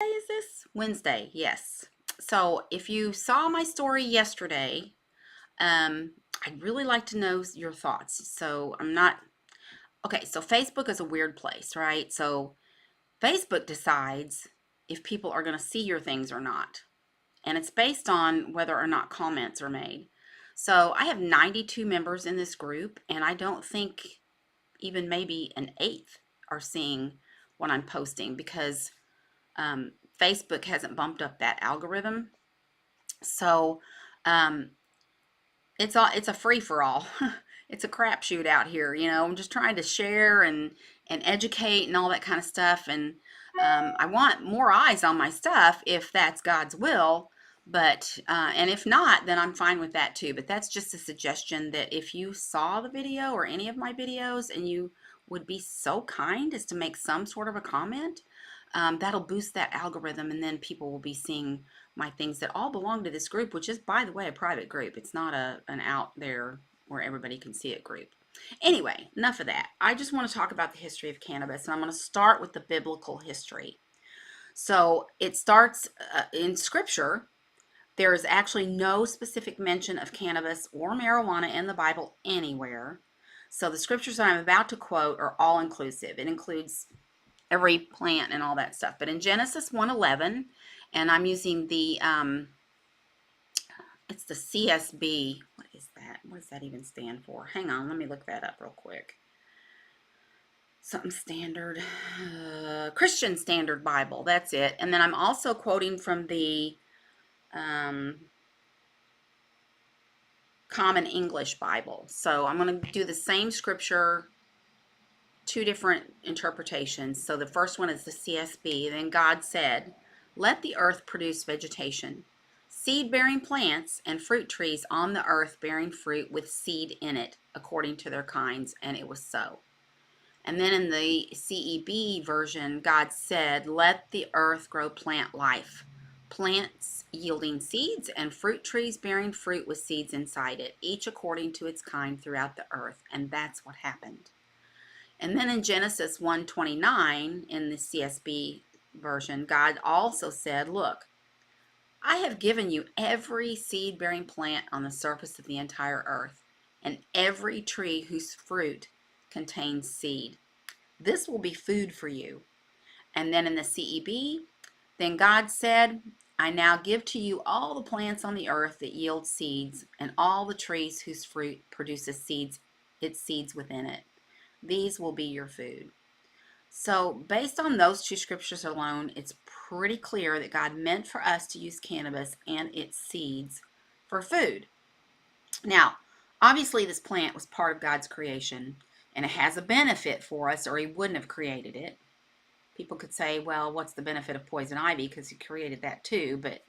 Day is this? Wednesday, yes. So if you saw my story yesterday, I'd really like to know your thoughts. So I'm not, okay, so Facebook is a weird place, right? So Facebook decides if people are going to see your things or not. And it's based on whether or not comments are made. So I have 92 members in this group, and I don't think even maybe an eighth are seeing what I'm posting because um, Facebook hasn't bumped up that algorithm. So um, it's a free for all. It's a crapshoot out here. I'm just trying to share and educate and all that kind of stuff. And I want more eyes on my stuff if that's God's will. But and if not, then I'm fine with that too. But that's just a suggestion that if you saw the video or any of my videos and you would be so kind as to make some sort of a comment, that'll boost that algorithm, and then people will be seeing my things that all belong to this group, which is, by the way, a private group. It's not an out there where everybody can see it group. Anyway, enough of that. I just want to talk about the history of cannabis, and I'm going to start with the biblical history. So it starts in Scripture. There is actually no specific mention of cannabis or marijuana in the Bible anywhere. So the scriptures that I'm about to quote are all inclusive. It includes every plant and all that stuff. But in Genesis 1:11, and I'm using the it's the CSB. What is that? What does that even stand for? Hang on, let me look that up real quick. Something standard, Christian Standard Bible. That's it. And then I'm also quoting from the Common English Bible. So I'm going to do the same scripture, two different interpretations. So the first one is the CSB. Then God said, "Let the earth produce vegetation, seed-bearing plants and fruit trees on the earth bearing fruit with seed in it, according to their kinds." And it was so. And then in the CEB version, God said, "Let the earth grow plant life, plants yielding seeds and fruit trees bearing fruit with seeds inside it, each according to its kind throughout the earth." And that's what happened. And then in Genesis 1:29, in the CSB version, God also said, "Look, I have given you every seed-bearing plant on the surface of the entire earth, and every tree whose fruit contains seed. This will be food for you." And then in the CEB, then God said, "I now give to you all the plants on the earth that yield seeds, and all the trees whose fruit produces seeds, its seeds within it. These will be your food." So based on those two scriptures alone, it's pretty clear that God meant for us to use cannabis and its seeds for food. Now, obviously this plant was part of God's creation, and it has a benefit for us, or he wouldn't have created it. People could say, well, what's the benefit of poison ivy? Because he created that too. But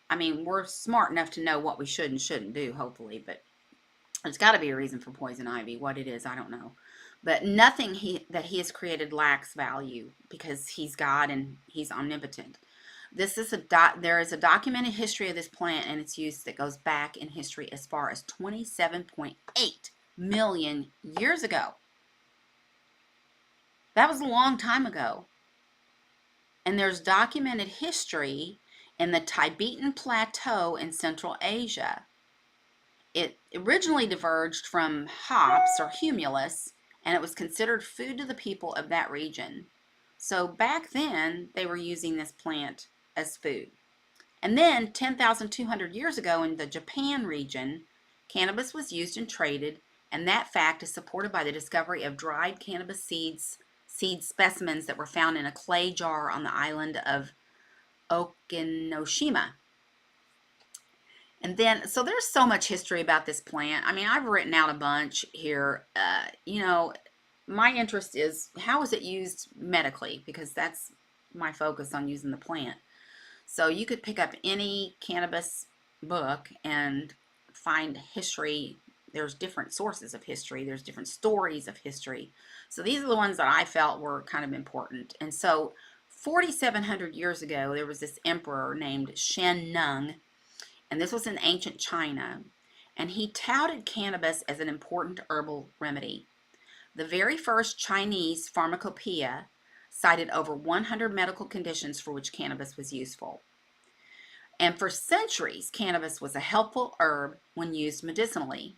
I mean, we're smart enough to know what we should and shouldn't do, hopefully. But there's got to be a reason for poison ivy. What it is, I don't know. But nothing that he has created lacks value because he's God and he's omnipotent. There is a documented history of this plant and its use that goes back in history as far as 27.8 million years ago. That was a long time ago. And there's documented history in the Tibetan Plateau in Central Asia. It originally diverged from hops or humulus, and it was considered food to the people of that region. So back then, they were using this plant as food. And then 10,200 years ago in the Japan region, cannabis was used and traded, and that fact is supported by the discovery of dried cannabis seed specimens that were found in a clay jar on the island of Okinoshima. And then, so there's so much history about this plant. I mean, I've written out a bunch here. My interest is, how is it used medically? Because that's my focus on using the plant. So you could pick up any cannabis book and find history. There's different sources of history. There's different stories of history. So these are the ones that I felt were kind of important. And so 4,700 years ago, there was this emperor named Shen Nung, and this was in ancient China, and he touted cannabis as an important herbal remedy. The very first Chinese pharmacopoeia cited over 100 medical conditions for which cannabis was useful. And for centuries, cannabis was a helpful herb when used medicinally.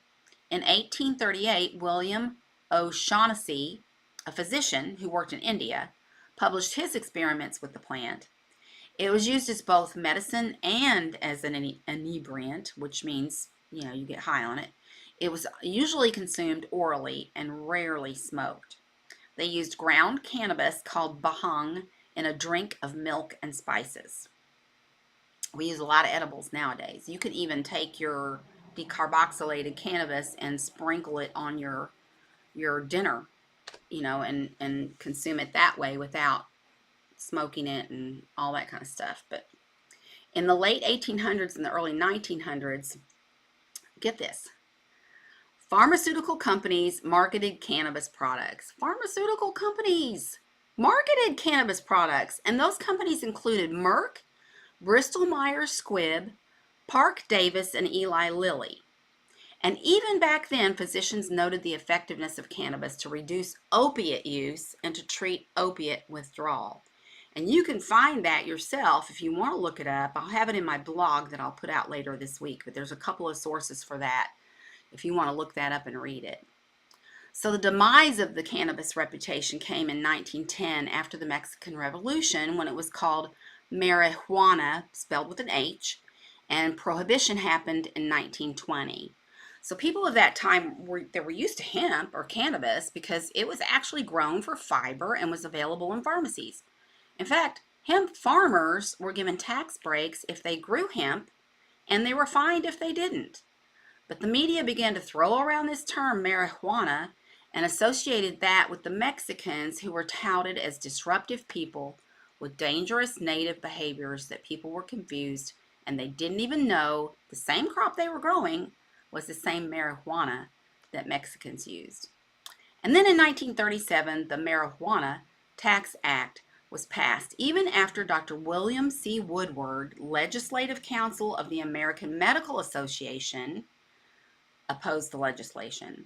In 1838, William O'Shaughnessy, a physician who worked in India, published his experiments with the plant. It was used as both medicine and as an inebriant, which means, you get high on it. It was usually consumed orally and rarely smoked. They used ground cannabis called bhang in a drink of milk and spices. We use a lot of edibles nowadays. You can even take your decarboxylated cannabis and sprinkle it on your dinner, and consume it that way without smoking it and all that kind of stuff. But in the late 1800s and the early 1900s, get this, pharmaceutical companies marketed cannabis products. Pharmaceutical companies marketed cannabis products, and those companies included Merck, Bristol Myers Squibb, Park Davis, and Eli Lilly. And even back then, physicians noted the effectiveness of cannabis to reduce opiate use and to treat opiate withdrawal. And you can find that yourself if you want to look it up. I'll have it in my blog that I'll put out later this week, but there's a couple of sources for that if you want to look that up and read it. So the demise of the cannabis reputation came in 1910 after the Mexican Revolution, when it was called marijuana, spelled with an H, and prohibition happened in 1920. So people of that time were used to hemp or cannabis because it was actually grown for fiber and was available in pharmacies. In fact, hemp farmers were given tax breaks if they grew hemp, and they were fined if they didn't. But the media began to throw around this term marijuana and associated that with the Mexicans, who were touted as disruptive people with dangerous native behaviors that people were confused, and they didn't even know the same crop they were growing was the same marijuana that Mexicans used. And then in 1937, the Marijuana Tax Act was passed, even after Dr. William C. Woodward, Legislative Counsel of the American Medical Association, opposed the legislation.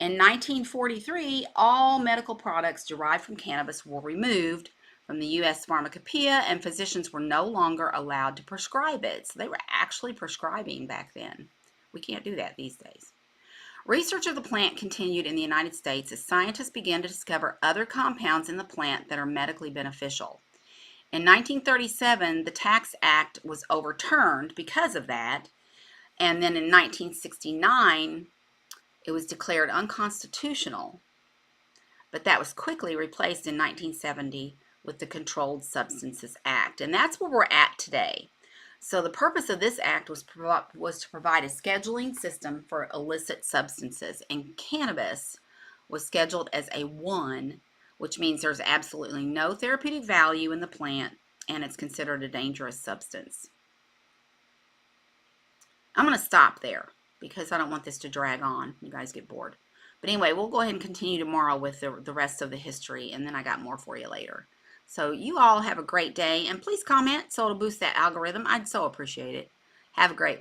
In 1943, all medical products derived from cannabis were removed from the U.S. Pharmacopoeia, and physicians were no longer allowed to prescribe it. So they were actually prescribing back then. We can't do that these days. Research of the plant continued in the United States as scientists began to discover other compounds in the plant that are medically beneficial. In 1937, the Tax Act was overturned because of that, and then in 1969, it was declared unconstitutional, but that was quickly replaced in 1970 with the Controlled Substances Act, and that's where we're at today. So the purpose of this act was to provide a scheduling system for illicit substances, and cannabis was scheduled as a 1, which means there's absolutely no therapeutic value in the plant, and it's considered a dangerous substance. I'm going to stop there because I don't want this to drag on. You guys get bored. But anyway, we'll go ahead and continue tomorrow with the rest of the history, and then I got more for you later. So you all have a great day, and please comment so it'll boost that algorithm. I'd so appreciate it. Have a great one.